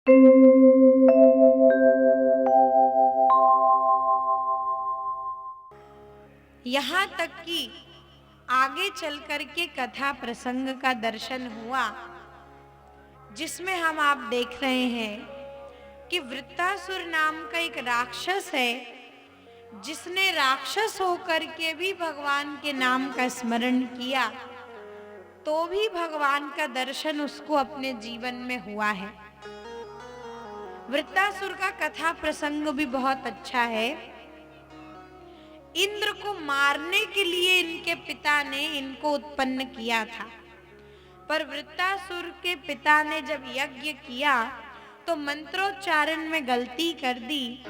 यहाँ तक कि आगे चल कर के कथा प्रसंग का दर्शन हुआ, जिसमें हम आप देख रहे हैं कि वृत्तासुर नाम का एक राक्षस है, जिसने राक्षस होकर के भी भगवान के नाम का स्मरण किया, तो भी भगवान का दर्शन उसको अपने जीवन में हुआ है। वृत्तासुर का कथा प्रसंग भी बहुत अच्छा है। इंद्र को मारने के लिए इनके पिता ने इनको उत्पन्न किया था, पर वृत्तासुर के पिता ने जब यज्ञ किया तो मंत्रोच्चारण में गलती कर दी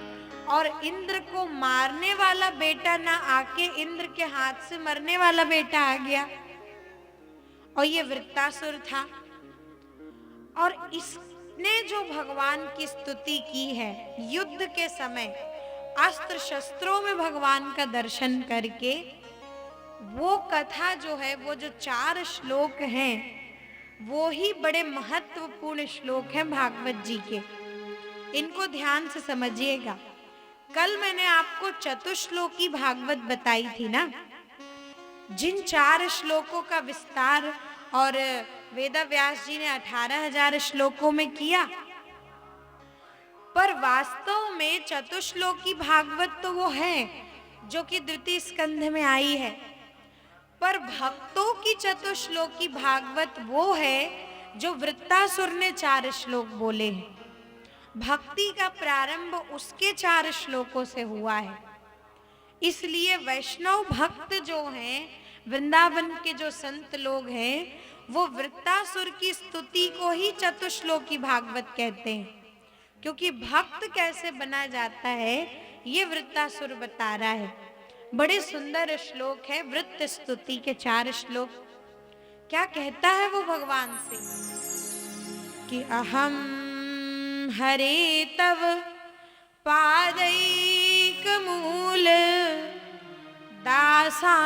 और इंद्र को मारने वाला बेटा ना आके इंद्र के हाथ से मरने वाला बेटा आ गया, और ये वृत्तासुर था। और इसने जो भगवान की स्तुति की है युद्ध के समय, अस्त्र शस्त्रों में भगवान का दर्शन करके, वो कथा जो है, वो जो 4 श्लोक हैं, वो ही बड़े महत्वपूर्ण श्लोक हैं भागवत जी के। इनको ध्यान से समझिएगा। कल मैंने आपको चतुश्लोकी भागवत बताई थी ना, जिन 4 श्लोकों का विस्तार और वेदव्यास जी ने 18,000 श्लोकों में किया। पर वास्तव में चतुश्लोकी भागवत तो वो है जो कि द्वितीय स्कंध में आई है, पर भक्तों की चतुश्लोकी भागवत वो है जो वृत्तासुर ने 4 श्लोक बोले हैं। भक्ति का प्रारंभ उसके 4 श्लोकों से हुआ है। इसलिए वैष्णव भक्त जो हैं, वृंदावन के जो संत लोग हैं, वो वृत्तासुर की स्तुति को ही चतुश्लोकी भागवत कहते हैं, क्योंकि भक्त कैसे बना जाता है ये वृत्तासुर बता रहा है। बड़े सुंदर श्लोक है, वृत्त स्तुति के 4 श्लोक। क्या कहता है वो भगवान से कि अहम हरे तव पादैक मूल दासानुदासो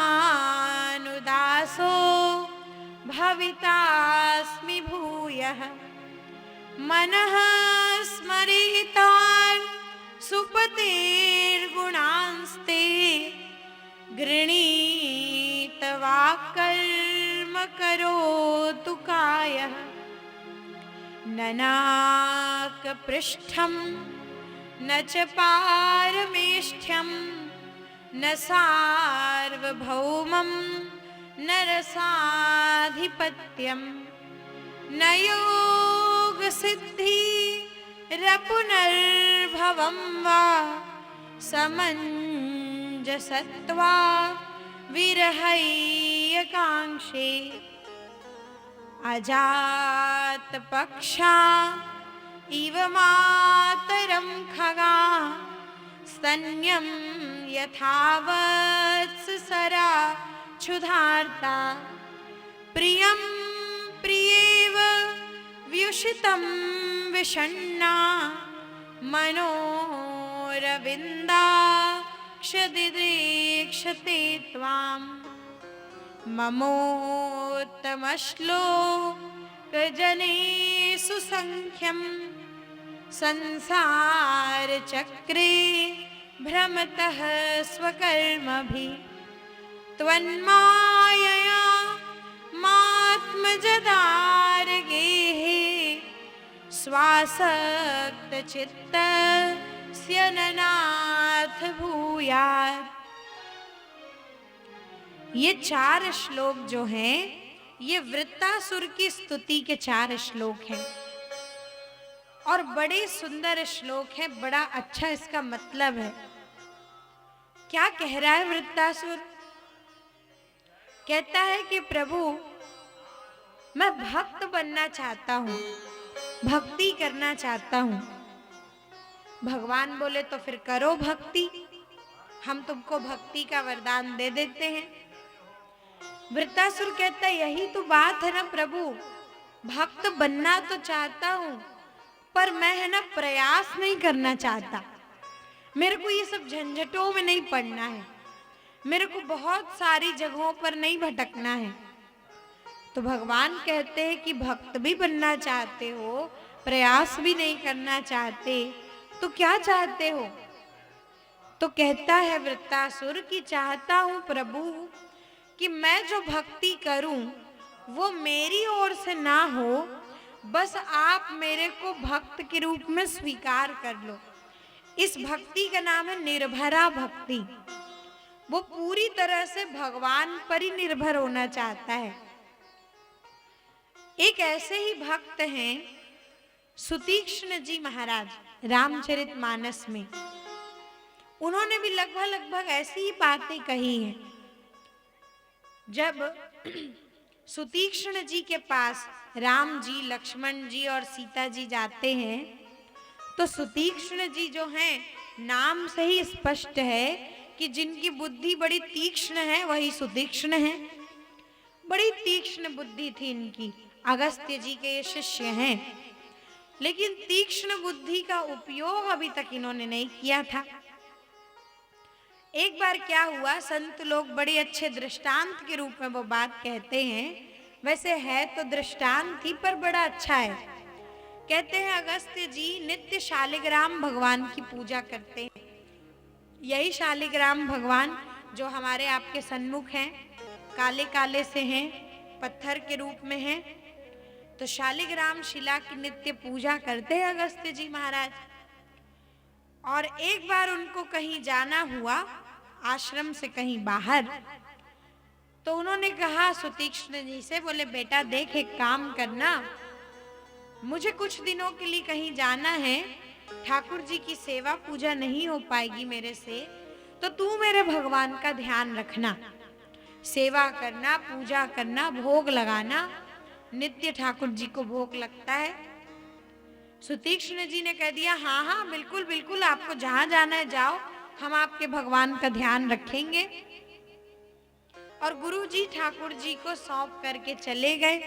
भवितास्मि भूयः मनः स्मरितान् सुपतेर्गुणांस्ते गृणीतवा कर्म करोतु कायः ननाक पृष्ठं न च पारमेष्ठ्यं न सार्वभौमं न रसाधिपत्यं न योग सिद्धि रपुनर्भवं वा समञ्जसत्वा विरहैकांक्षे अजात पक्षा इव मातरं खगा स्तन्यं यथावत्सरा क्षुधार्ता प्रियं प्रियेव व्युषितं विषण्णा मनोरविन्दाक्षदिदीक्षते त्वां ममोत्तमश्लोकजनेषु सङ्ख्यं संसारचक्रे भ्रमतः स्वकर्मभिः त्वन्मायया मात्मजदारगेः स्वासक्तचित्तस्य ननाथ भूयात्। ये 4 श्लोक जो हैं, ये वृत्तासुर की स्तुति के 4 श्लोक हैं और बड़े सुंदर श्लोक हैं। बड़ा अच्छा इसका मतलब है। क्या कह रहा है वृत्तासुर? कहता है कि प्रभु, मैं भक्त बनना चाहता हूं, भक्ति करना चाहता हूं। भगवान बोले तो फिर करो भक्ति, हम तुमको भक्ति का वरदान दे देते हैं। वृत्तासुर कहता है यही तो बात है ना प्रभु, भक्त बनना तो चाहता हूं, पर मैं है ना प्रयास नहीं करना चाहता। मेरे को ये सब झंझटों में नहीं पड़ना है, मेरे को बहुत सारी जगहों पर नहीं भटकना है। तो भगवान कहते हैं कि भक्त भी बनना चाहते हो, प्रयास भी नहीं करना चाहते, तो क्या चाहते हो? तो कहता है वृत्तासुर कि चाहता हूं प्रभु कि मैं जो भक्ति करूं वो मेरी ओर से ना हो, बस आप मेरे को भक्त के रूप में स्वीकार कर लो। इस भक्ति का नाम है निर्भरा भक्ति। वो पूरी तरह से भगवान पर ही निर्भर होना चाहता है। एक ऐसे ही भक्त हैं सुतीक्ष्ण जी महाराज रामचरितमानस में। उन्होंने भी लगभग ऐसी ही बातें कही हैं। जब सुतीक्ष्ण जी के पास राम जी, लक्ष्मण जी और सीता जी जाते हैं, तो सुतीक्ष्ण जी जो हैं, नाम से ही स्पष्ट है कि जिनकी बुद्धि बड़ी तीक्ष्ण है वही सुतीक्ष्ण है। बड़ी तीक्ष्ण बुद्धि थी इनकी। अगस्त्य जी के ये शिष्य हैं, लेकिन तीक्ष्ण बुद्धि का उपयोग अभी तक इन्होंने नहीं किया था। एक बार क्या हुआ, संत लोग बड़े अच्छे दृष्टांत के रूप में वो बात कहते हैं। वैसे है तो दृष्टांत ही, पर बड़ा अच्छा है। कहते हैं अगस्त्य जी नित्य शालिग्राम भगवान की पूजा करते हैं। यही शालिग्राम भगवान जो हमारे आपके सन्मुख हैं, काले काले से हैं, पत्थर के रूप में हैं। तो शालिग्राम शिला की नित्य पूजा करते हैं अगस्त्य जी महाराज। और एक बार उनको कहीं जाना हुआ, आश्रम से कहीं बाहर, तो उन्होंने कहा सुतीक्ष्ण जी से, बोले बेटा देख, एक काम करना, मुझे कुछ दिनों के लिए कहीं जाना है, ठाकुर जी की सेवा पूजा नहीं हो पाएगी मेरे से, तो तू मेरे भगवान का ध्यान रखना, सेवा करना, पूजा करना, भोग लगाना। नित्य ठाकुर जी को भोग लगता है। सुतीक्ष्ण जी ने कह दिया हाँ हाँ बिल्कुल बिल्कुल, आपको जहां जाना है जाओ, हम आपके भगवान का ध्यान रखेंगे। और गुरु जी ठाकुर जी को सौंप करके चले गए।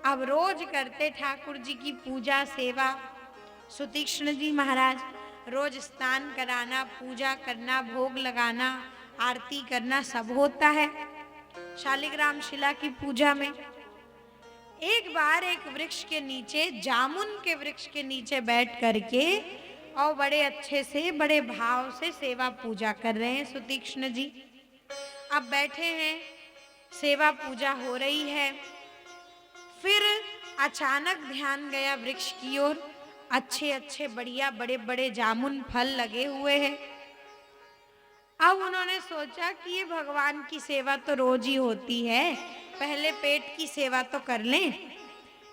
अब रोज करते ठाकुर जी की पूजा सेवा सुतीक्ष्ण जी महाराज। रोज स्नान कराना, पूजा करना, भोग लगाना, आरती करना, सब होता है शालिग्राम शिला की पूजा में। एक बार एक वृक्ष के नीचे, जामुन के वृक्ष के नीचे बैठ करके और बड़े अच्छे से, बड़े भाव से सेवा पूजा कर रहे हैं सुतीक्ष्ण जी। अब बैठे हैं, सेवा पूजा हो रही है। फिर अचानक ध्यान गया वृक्ष की ओर। अच्छे अच्छे बढ़िया बड़े बड़े जामुन फल लगे हुए हैं। अब उन्होंने सोचा कि ये भगवान की सेवा तो रोज ही होती है, पहले पेट की सेवा तो कर लें।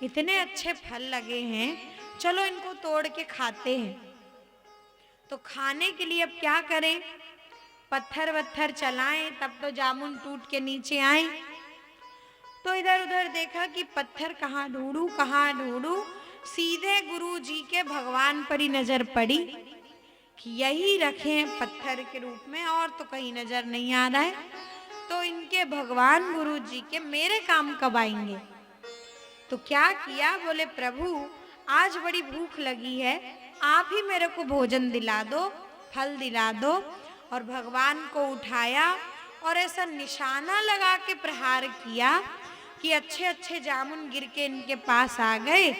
इतने अच्छे फल लगे हैं, चलो इनको तोड़ के खाते हैं। तो खाने के लिए अब क्या करें, पत्थर वत्थर चलाएं, तब तो जामुन टूट के नीचे आए। तो इधर उधर देखा कि पत्थर कहाँ ढूंढूं, सीधे गुरु जी के भगवान पर ही नजर पड़ी कि यही रखे हैं पत्थर के रूप में, और तो कहीं नजर नहीं आ रहा है। तो इनके भगवान गुरु जी के मेरे काम कब आएंगे? तो क्या किया, बोले प्रभु आज बड़ी भूख लगी है, आप ही मेरे को भोजन दिला दो, फल दिला दो। और भगवान को उठाया और ऐसा निशाना लगा के प्रहार किया कि अच्छे अच्छे जामुन गिर के इनके पास आ गए।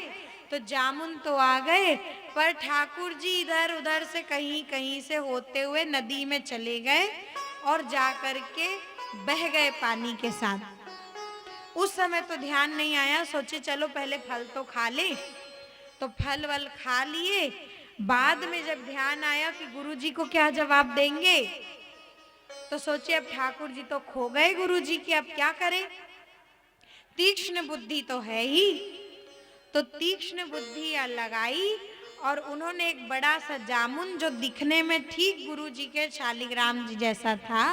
तो जामुन तो आ गए, पर ठाकुर जी इधर उधर से कहीं कहीं से होते हुए नदी में चले गए और जा कर के बह गए पानी के साथ। उस समय तो ध्यान नहीं आया, सोचे चलो पहले फल तो खा ले। तो फल वल खा लिए। बाद में जब ध्यान आया कि गुरु जी को क्या जवाब देंगे, तो सोचे अब ठाकुर जी तो खो गए गुरु जी की, अब क्या करें। तीक्ष्ण बुद्धि तो है ही, तो तीक्ष्ण बुद्धि लगाई और उन्होंने एक बड़ा सा जामुन जो दिखने में ठीक गुरु जी के शालिग्राम जी जैसा था,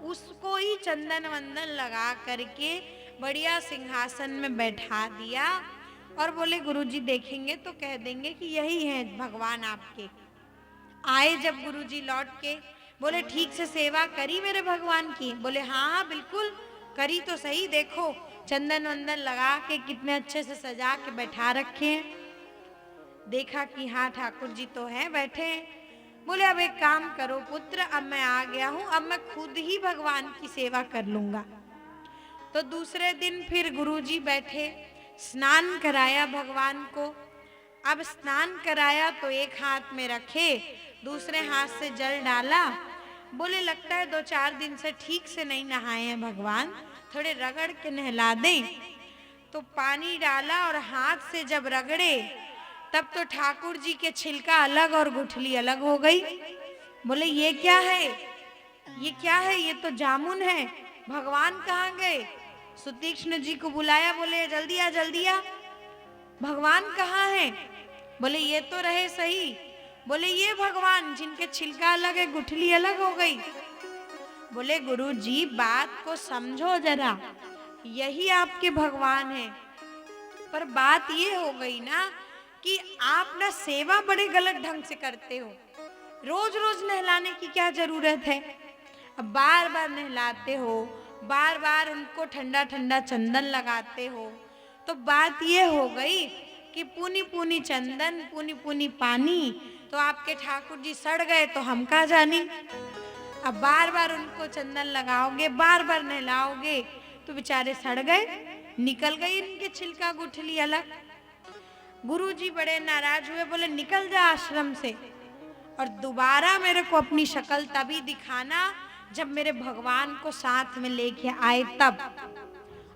उसको ही चंदन वंदन लगा करके बढ़िया सिंहासन में बैठा दिया। और बोले गुरु जी देखेंगे तो कह देंगे कि यही है भगवान आपके। आए जब गुरु जी लौट के, बोले ठीक से सेवा करी मेरे भगवान की? बोले हाँ हाँ बिल्कुल करी, तो सही, देखो चंदन वंदन लगा के कितने अच्छे से सजा के बैठा रखे हैं। देखा कि हाँ ठाकुर जी तो हैं बैठे हैं। बोले अब एक काम करो पुत्र, अब मैं आ गया हूं, अब मैं खुद ही भगवान की सेवा कर लूंगा। तो दूसरे दिन फिर गुरु जी बैठे, स्नान कराया भगवान को, अब स्नान कराया तो एक हाथ में रखे, दूसरे हाथ से जल डाला। बोले लगता है 2-4 दिन से ठीक से नहीं नहाए हैं भगवान, थोड़े रगड़ के नहला दें। तो पानी डाला और हाथ से जब रगड़े तब तो ठाकुर जी के छिलका अलग और गुठली अलग हो गई। बोले ये क्या है, ये क्या है, ये तो जामुन है, भगवान कहाँ गए? सुतीक्ष्ण जी को बुलाया, बोले जल्दी आ जल्दी आ, भगवान कहाँ हैं? बोले ये तो रहे सही। बोले ये भगवान जिनके छिलका अलग है, गुठली अलग हो गई। बोले गुरु जी बात को समझो जरा, यही आपके भगवान हैं, पर बात ये हो गई ना कि आप ना सेवा बड़े गलत ढंग से करते हो। रोज रोज नहलाने की क्या जरूरत है? अब बार बार नहलाते हो, बार बार उनको ठंडा ठंडा चंदन लगाते हो, तो बात ये हो गई कि पुनी पुनी चंदन पुनी पुनी पानी, तो आपके ठाकुर जी सड़ गए तो हम कहाँ जानी। अब बार बार उनको चंदन लगाओगे, बार बार नहलाओगे तो बेचारे सड़ गए, निकल गई इनके छिलका गुठली अलग। गुरु जी बड़े नाराज हुए, बोले निकल जा आश्रम से और दोबारा मेरे को अपनी शक्ल तभी दिखाना जब मेरे भगवान को साथ में लेके आए तब,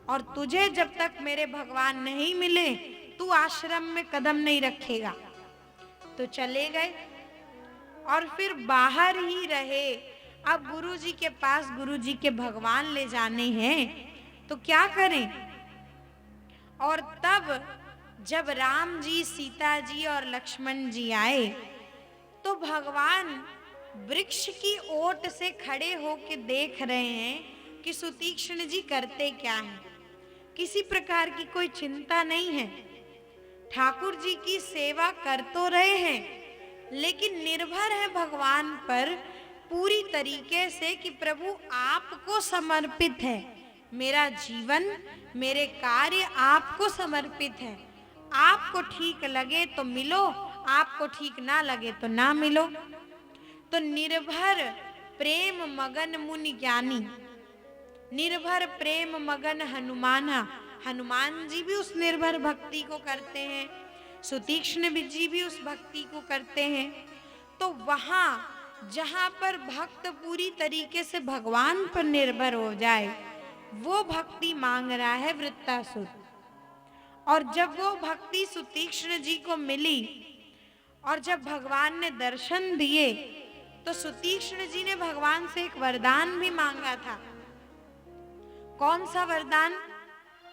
और तुझे जब तक मेरे भगवान नहीं मिले तू आश्रम में कदम नहीं रखेगा। तो चले गए और फिर बाहर ही रहे। अब गुरु जी के पास गुरु जी के भगवान ले जाने हैं तो क्या करें? और तब जब राम जी, सीता जी और लक्ष्मण जी आए तो भगवान वृक्ष की ओट से खड़े होकर देख रहे हैं कि सुतीक्ष्ण जी करते क्या हैं। किसी प्रकार की कोई चिंता नहीं है, ठाकुर जी की सेवा कर तो रहे हैं लेकिन निर्भर है भगवान पर पूरी तरीके से कि प्रभु आपको समर्पित है, मेरा जीवन मेरे कार्य आपको समर्पित है। आपको ठीक लगे तो मिलो, आपको ठीक ना लगे तो ना मिलो। तो निर्भर प्रेम मगन मुनि ज्ञानी, निर्भर प्रेम मगन हनुमाना, हनुमान जी भी उस निर्भर भक्ति को करते हैं, सुतीक्ष्ण जी भी उस भक्ति को करते हैं। तो वहां जहां पर भक्त पूरी तरीके से भगवान पर निर्भर हो जाए वो भक्ति मांग रहा है वृत्तासुर। और जब वो भक्ति सुतीक्ष्ण जी को मिली और जब भगवान ने दर्शन दिए तो सुतीक्ष्ण जी ने भगवान से एक वरदान भी मांगा था। कौन सा वरदान?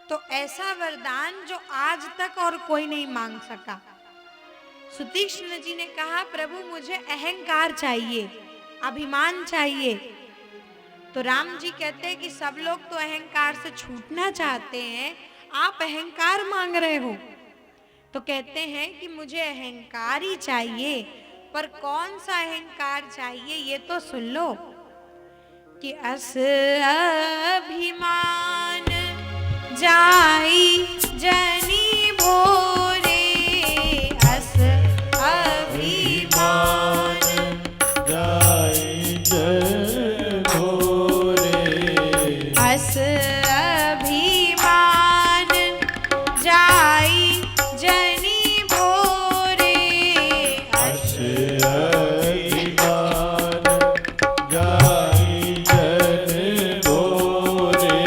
तो ऐसा वरदान जो आज तक और कोई नहीं मांग सका। सुतीक्ष्ण जी ने कहा प्रभु मुझे अहंकार चाहिए, अभिमान चाहिए। तो राम जी कहते हैं कि सब लोग तो अहंकार से छूटना चाहते हैं, आप अहंकार मांग रहे हो। तो कहते हैं कि मुझे अहंकार ही चाहिए, पर कौन सा अहंकार चाहिए ये तो सुन लो कि अस अभिमान जाई जनी भोरे, अस अभिमान जाई जन भोरे, अस अभिमान जाई जनी भोरे, अस अभिमान जाई जन भोरे।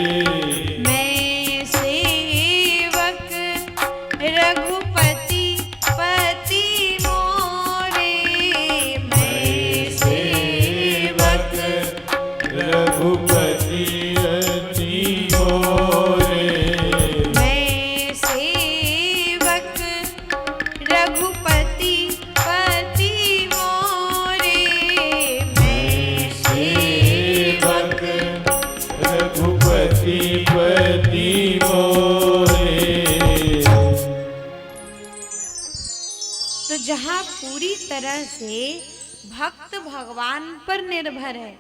मैं सेवक रघुपति पति मोरे, मैं सेवक रघुपति अति मोरे, मैं सेवक रघुपति पति मोरे, मैं सेवक रघुपति पति मोरे। तो जहां पूरी तरह से भक्त भगवान पर निर्भर है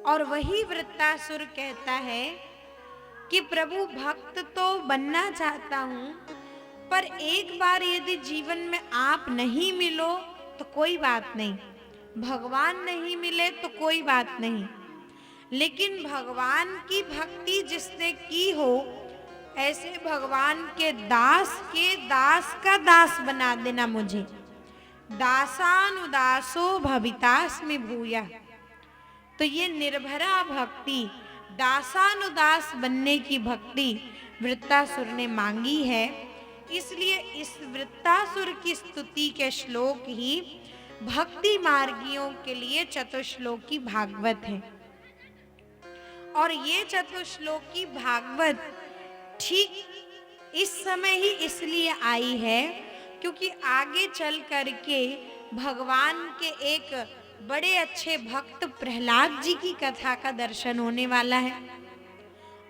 और वही वृत्तासुर कहता है कि प्रभु भक्त तो बनना चाहता हूं, पर एक बार यदि जीवन में आप नहीं मिलो तो कोई बात नहीं, भगवान नहीं मिले तो कोई बात नहीं, लेकिन भगवान की भक्ति जिसने की हो ऐसे भगवान के दास का दास बना देना मुझे। दासानुदासो भवितास्मि भूया। तो ये निर्भरा भक्ति, दासानुदास बनने की भक्ति वृत्तासुर ने मांगी है। इसलिए इस वृत्तासुर की स्तुति के श्लोक ही भक्ति मार्गियों के लिए चतुश्लोकी भागवत है। और ये चतुश्लोकी भागवत ठीक इस समय ही इसलिए आई है क्योंकि आगे चल करके भगवान के एक बड़े अच्छे भक्त प्रहलाद जी की कथा का दर्शन होने वाला है।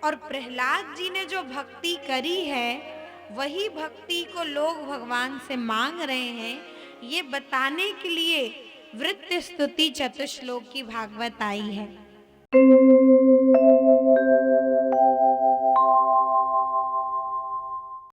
और प्रहलाद जी ने जो भक्ति करी है वही भक्ति को लोग भगवान से मांग रहे हैं, ये बताने के लिए वृत्त स्तुति चतुश्लोकी भागवत आई है।